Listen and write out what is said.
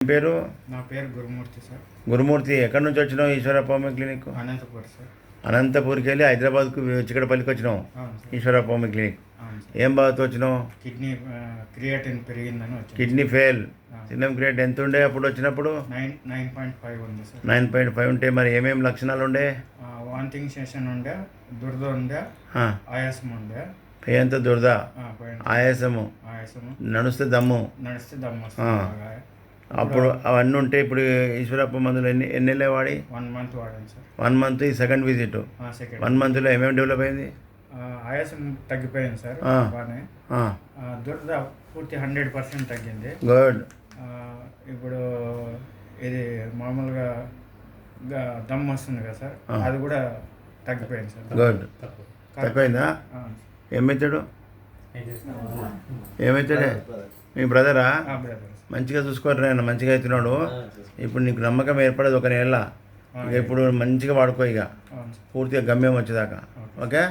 పేరు? నా పేరు గురుమూర్తి సార్. గురుమూర్తి, ఎక్కడి నుంచి వచ్చినావు? Eshwarappa homeo clinic Anantapur sir. అనంతపూర్కి వెళ్ళి హైదరాబాద్కు చిక్కడపల్లికి వచ్చినావు. అవును సార్. Eshwarappa homeo clinic. అవును సార్. ఏం బాధతో వచ్చినావు? కిడ్నీ క్రియాటిన్ పెరిగిందని వచ్చింది. Kidney fail. సిన్నం క్రియేట్ ఎంత ఉండే అప్పుడు వచ్చినప్పుడు? 9.5 ఉంది సార్. 9.5 ఉంటే మరి ఏమేమి లక్షణాలు ఉండే? వాంతింగ్ సెషన్ ఉండే, దురద ఉండే, ఆయాసం ఉండే. పేయంత దురద, ఆయాసము, నడిస్తే దమ్ము వస్తుంది. అప్పుడు అవన్నీ ఉంటే ఇప్పుడు ఈశ్వరప్ప మందులు ఎన్ని వాడి? 1 month వాడాను సార్. 1 month ఈ సెకండ్ విజిట్. 1 monthలో ఏమేమి డెవలప్ అయింది? ఆయాసం తగ్గిపోయింది సార్ బాగానే. దురద పూర్తి 100% తగ్గింది. గుడ్. ఇప్పుడు ఇది మామూలుగా దమ్ వస్తుంది కదా సార్, అది కూడా తగ్గిపోయింది సార్. గుడ్. తక్కువైందా? ఏమవుతాడు? ఏమవుతాడే? మీ బ్రదరా? మంచిగా చూసుకోరు, నేను మంచిగా అవుతున్నాడు. ఇప్పుడు నీకు నమ్మకం ఏర్పడదు ఒక నెల. ఇక ఇప్పుడు మంచిగా వాడుకో, ఇక పూర్తిగా గమ్యం వచ్చేదాకా. ఓకే.